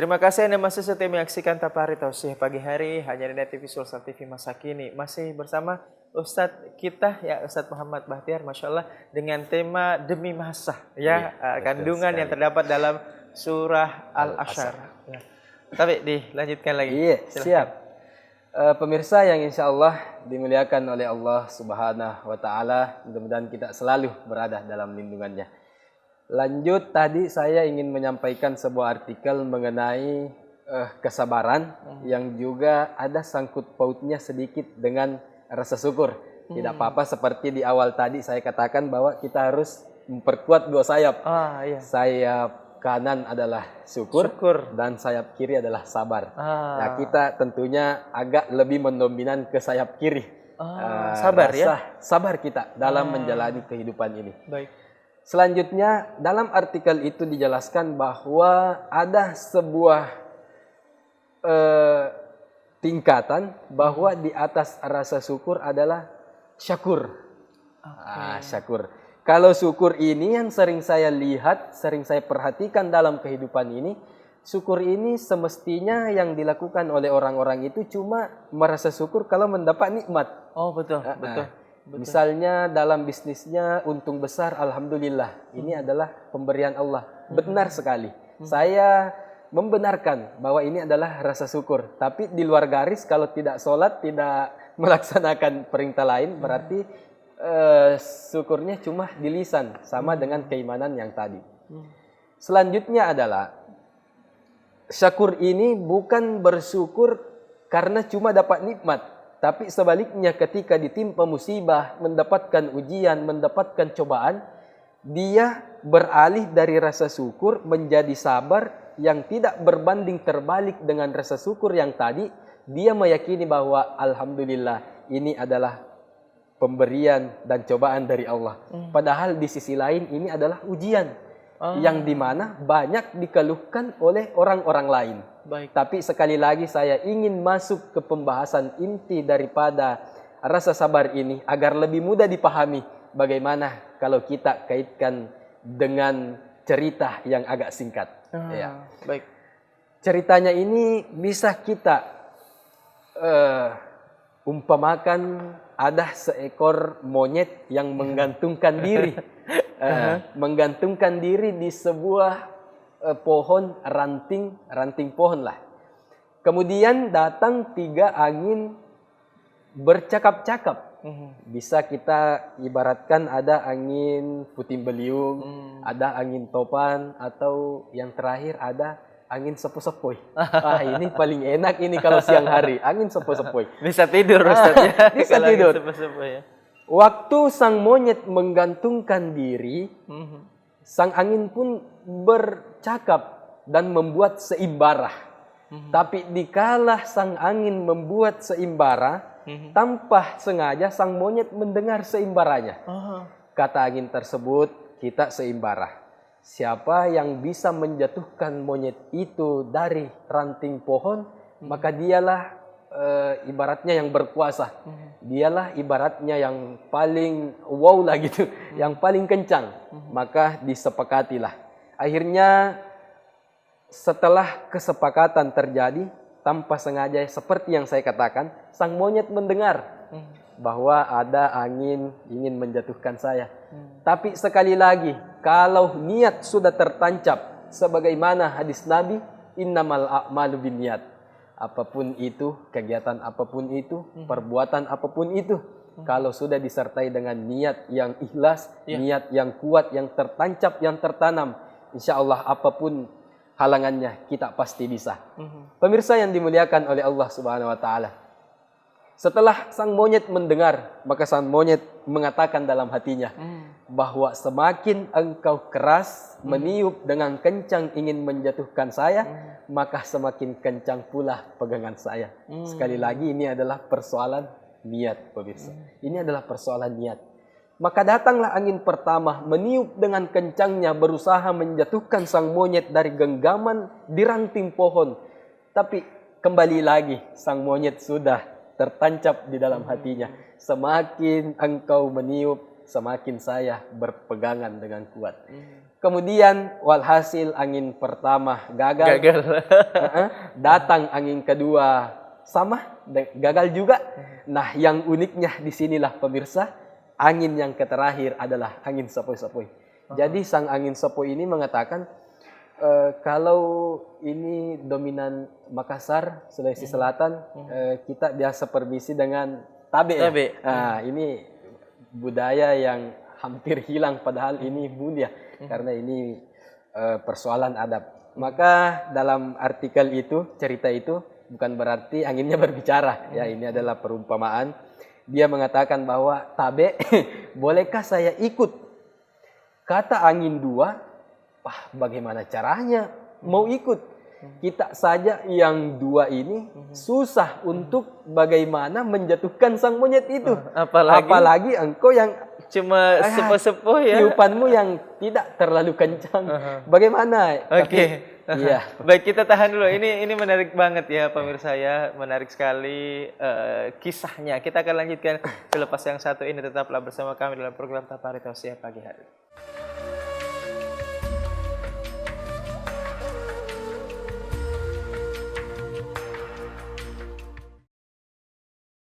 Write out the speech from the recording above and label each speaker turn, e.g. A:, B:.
A: Terima kasih Anda masih setia menyaksikan Tapari Tausiah pagi hari hanya di Net TV Sulsel TV masa kini. Masih bersama Ustadz kita ya, Ustadz Muhammad Bahtiar, Masya Allah, dengan tema demi masa ya, kandungan yang terdapat dalam surah Al-Asyr. Ya. Tapi dilanjutkan lagi.
B: Iya,
A: silahkan.
B: siap. Pemirsa yang insya Allah dimuliakan oleh Allah Subhanahu wa Ta'ala, mudah-mudahan kita selalu berada dalam lindungannya. Lanjut, tadi saya ingin menyampaikan sebuah artikel mengenai kesabaran yang juga ada sangkut pautnya sedikit dengan rasa syukur. Tidak apa-apa, seperti di awal tadi saya katakan bahwa kita harus memperkuat dua sayap.
A: Iya.
B: Sayap kanan adalah syukur dan sayap kiri adalah sabar. Nah, kita tentunya agak lebih mendominan ke sayap kiri.
A: Sabar ya?
B: Sabar kita dalam menjalani kehidupan ini.
A: Baik.
B: Selanjutnya, dalam artikel itu dijelaskan bahwa ada sebuah tingkatan bahwa di atas rasa syukur adalah syakur. Syakur. Kalau syukur ini yang sering saya lihat, sering saya perhatikan dalam kehidupan ini, syukur ini semestinya yang dilakukan oleh orang-orang itu cuma merasa syukur kalau mendapat nikmat.
A: Oh, betul, betul.
B: Misalnya dalam bisnisnya untung besar, alhamdulillah, ini adalah pemberian Allah. Benar sekali. Saya membenarkan bahwa ini adalah rasa syukur. Tapi di luar garis, kalau tidak sholat, tidak melaksanakan perintah lain, berarti syukurnya cuma di lisan, sama dengan keimanan yang tadi. Selanjutnya adalah syakur ini bukan bersyukur karena cuma dapat nikmat, tapi sebaliknya ketika ditimpa musibah, mendapatkan ujian, mendapatkan cobaan, dia beralih dari rasa syukur menjadi sabar yang tidak berbanding terbalik dengan rasa syukur yang tadi. Dia meyakini bahwa alhamdulillah ini adalah pemberian dan cobaan dari Allah. Padahal di sisi lain ini adalah ujian yang dimana banyak dikeluhkan oleh orang-orang lain.
A: Baik.
B: Tapi sekali lagi saya ingin masuk ke pembahasan inti daripada rasa sabar ini agar lebih mudah dipahami bagaimana kalau kita kaitkan dengan cerita yang agak singkat.
A: Baik.
B: Ceritanya ini bisa kita umpamakan ada seekor monyet yang menggantungkan diri, menggantungkan diri di sebuah pohon, ranting pohon lah. Kemudian datang 3 angin bercakap-cakap. Bisa kita ibaratkan ada angin puting beliung, ada angin topan, atau yang terakhir ada angin sepoi-sepoi. Ini paling enak ini kalau siang hari, angin sepoi-sepoi.
A: Bisa tidur Ustaz ya.
B: Bisa tidur.
A: Ya.
B: Waktu sang monyet menggantungkan diri, sang angin pun bercakap dan membuat seimbara. Tapi dikala sang angin membuat seimbara, tanpa sengaja sang monyet mendengar seimbaranya. Kata angin tersebut, kita seimbara. Siapa yang bisa menjatuhkan monyet itu dari ranting pohon, maka dialah ibaratnya yang berkuasa. Dialah ibaratnya yang paling wow lah gitu, yang paling kencang. Maka disepakatilah. Akhirnya setelah kesepakatan terjadi, tanpa sengaja seperti yang saya katakan, sang monyet mendengar bahwa ada angin ingin menjatuhkan saya. Tapi sekali lagi, kalau niat sudah tertancap, sebagaimana hadis Nabi, innamal a'malu binniyat. Apapun itu, kegiatan apapun itu, perbuatan apapun itu, kalau sudah disertai dengan niat yang ikhlas, niat yang kuat, yang tertancap, yang tertanam, insya Allah apapun halangannya kita pasti bisa. Pemirsa yang dimuliakan oleh Allah Subhanahu wa Ta'ala, setelah sang monyet mendengar, maka sang monyet mengatakan dalam hatinya bahwa semakin engkau keras meniup dengan kencang ingin menjatuhkan saya, maka semakin kencang pula pegangan saya. Sekali lagi, ini adalah persoalan niat, pemirsa. Ini adalah persoalan niat. Maka datanglah angin pertama, meniup dengan kencangnya, berusaha menjatuhkan sang monyet dari genggaman di ranting pohon. Tapi kembali lagi, sang monyet sudah tertancap di dalam hatinya. Semakin engkau meniup, semakin saya berpegangan dengan kuat. Kemudian walhasil angin pertama gagal. Datang angin kedua sama, gagal juga. Nah, yang uniknya di sinilah pemirsa, angin yang terakhir adalah angin sepoi-sepoi. Jadi sang angin sepoi ini mengatakan, kalau ini dominan Makassar, Sulawesi Selatan, kita biasa permisi dengan tabe. Ya? Nah, ini budaya yang hampir hilang, padahal ini mulia karena ini persoalan adab. Maka dalam artikel itu, cerita itu bukan berarti anginnya berbicara. Ya, ini adalah perumpamaan. Dia mengatakan bahwa tabe, bolehkah saya ikut? Kata angin dua, bagaimana caranya mau ikut? Kita saja yang dua ini susah untuk bagaimana menjatuhkan sang monyet itu. Apalagi engkau yang
A: cuma sepo-sepo ya.
B: Tiupanmu yang tidak terlalu kencang. Bagaimana?
A: Oke.
B: Iya.
A: Baik, kita tahan dulu. Ini menarik banget ya pemirsa ya. Menarik sekali kisahnya. Kita akan lanjutkan selepas yang satu ini. Tetaplah bersama kami dalam program Tapari Tausiah Pagi Hari.